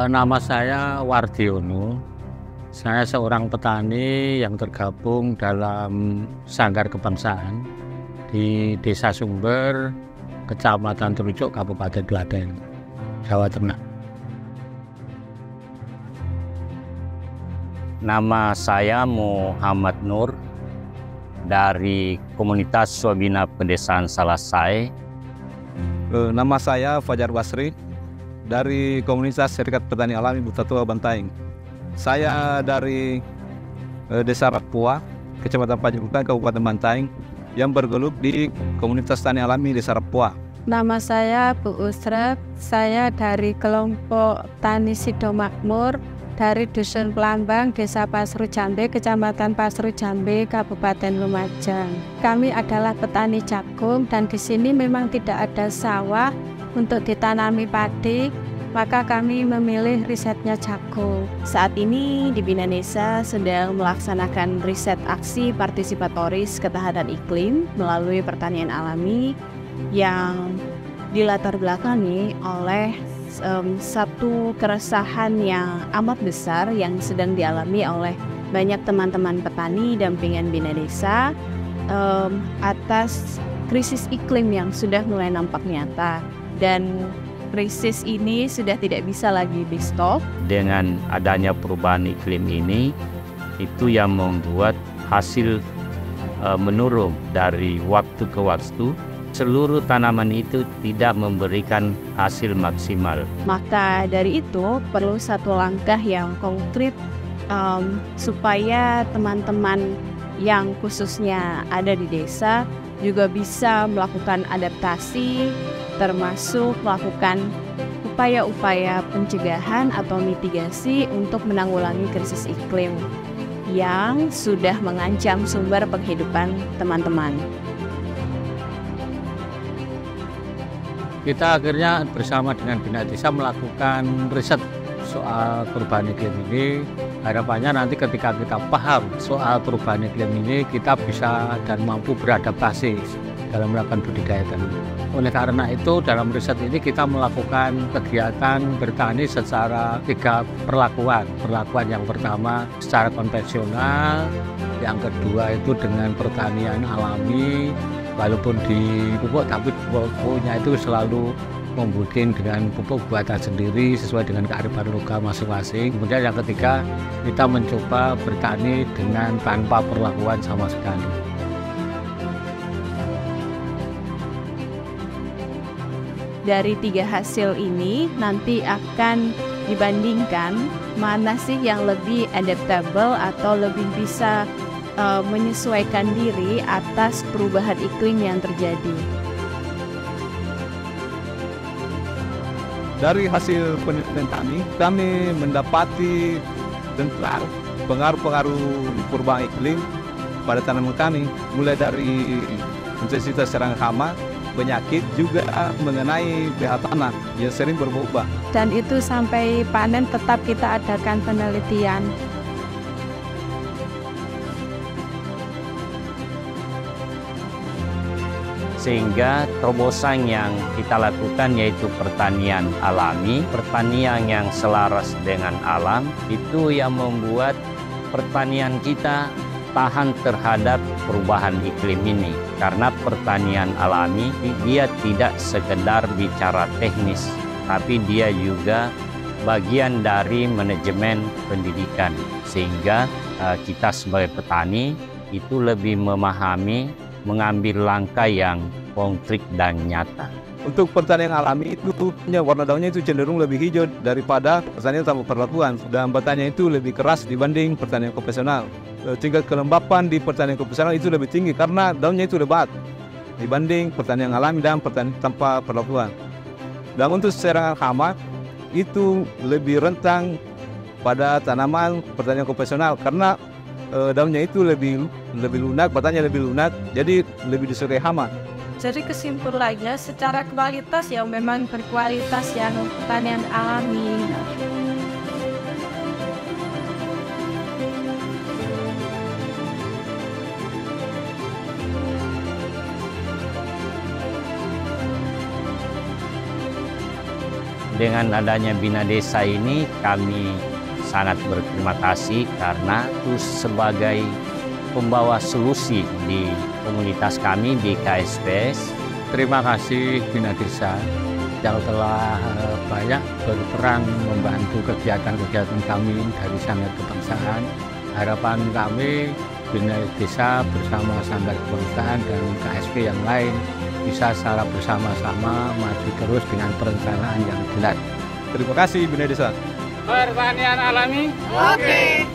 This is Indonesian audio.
Nama saya Wardiono. Saya seorang petani yang tergabung dalam Sanggar Kebangsaan di Desa Sumber, Kecamatan Terucuk, Kabupaten Klaten, Jawa Tengah. Nama saya Muhammad Nur dari komunitas Swabina Pedesaan Salasai. Nama saya Fajar Basri dari komunitas Serikat Petani Alami Butatua Bantaing. Saya dari Desa Rapua, Kecamatan Pajagutan, Kabupaten Bantaing, yang bergelut di komunitas tani alami Desa Rapua. Nama saya Bu Usrep, saya dari kelompok Tani Sido Makmur dari Dusun Pelambang, Desa Pasru Jambe, Kecamatan Pasru Jambe, Kabupaten Lumajang. Kami adalah petani jagung dan di sini memang tidak ada sawah untuk ditanami padi, maka kami memilih risetnya jagung. Saat ini di Bina Desa sedang melaksanakan riset aksi partisipatoris ketahanan iklim melalui pertanian alami yang dilatar belakangi oleh satu keresahan yang amat besar yang sedang dialami oleh banyak teman-teman petani dampingan Bina Desa atas krisis iklim yang sudah mulai nampak nyata, dan krisis ini sudah tidak bisa lagi di-stop. Dengan adanya perubahan iklim ini, itu yang membuat hasil menurun dari waktu ke waktu. Seluruh tanaman itu tidak memberikan hasil maksimal. Maka dari itu perlu satu langkah yang konkret supaya teman-teman yang khususnya ada di desa juga bisa melakukan adaptasi, termasuk melakukan upaya-upaya pencegahan atau mitigasi untuk menanggulangi krisis iklim yang sudah mengancam sumber penghidupan teman-teman. Kita akhirnya bersama dengan Bina Desa melakukan riset soal perubahan iklim ini. Harapannya nanti ketika kita paham soal perubahan iklim ini, kita bisa dan mampu beradaptasi dalam melakukan budidaya tani. Oleh karena itu, dalam riset ini kita melakukan kegiatan bertani secara 3 perlakuan. Perlakuan yang pertama secara konvensional, yang kedua itu dengan pertanian alami, walaupun di pupuk, tapi pupuknya itu selalu membuat dengan pupuk buatan sendiri sesuai dengan kearifan lokal masing-masing. Kemudian yang ketiga, kita mencoba bertani dengan tanpa perlakuan sama sekali. Dari 3 hasil ini nanti akan dibandingkan mana sih yang lebih adaptable atau lebih bisa menyesuaikan diri atas perubahan iklim yang terjadi. Dari hasil penelitian kami mendapati tentang pengaruh-pengaruh perubahan iklim pada tanaman kami, mulai dari intensitas serangan hama, penyakit, juga mengenai pH tanah yang sering berubah. Dan itu sampai panen tetap kita adakan penelitian. Sehingga terobosan yang kita lakukan yaitu pertanian alami, pertanian yang selaras dengan alam, itu yang membuat pertanian kita tahan terhadap perubahan iklim ini. Karena pertanian alami dia tidak sekedar bicara teknis, tapi dia juga bagian dari manajemen pendidikan. Sehingga kita sebagai petani itu lebih memahami, mengambil langkah yang konkret dan nyata. Untuk pertanian alami itu warna daunnya itu cenderung lebih hijau daripada pertanian tanpa perlakuan, dan batangnya itu lebih keras dibanding pertanian konvensional. Tingkat kelembapan di pertanian konvensional itu lebih tinggi karena daunnya itu lebat dibanding pertanian alami dan pertanian tanpa perlakuan. Dan untuk serangan hama itu lebih rentan pada tanaman pertanian konvensional karena daunnya itu lebih lunak, batangnya lebih lunak, jadi lebih disukai hama. Jadi kesimpulannya secara kualitas ya memang berkualitas yang pertanian alami. Dengan adanya Bina Desa ini kami sangat berterima kasih karena terus sebagai pembawa solusi di komunitas kami di KSPS. Terima kasih Bina Desa yang telah banyak berperan membantu kegiatan-kegiatan kami dari Sanggar Kebangsaan. Harapan kami Bina Desa bersama Sanggar Kebangsaan dan KSP yang lain bisa secara bersama-sama maju terus dengan perencanaan yang jelas. Terima kasih Bina Desa. Pertanian alami. Oke.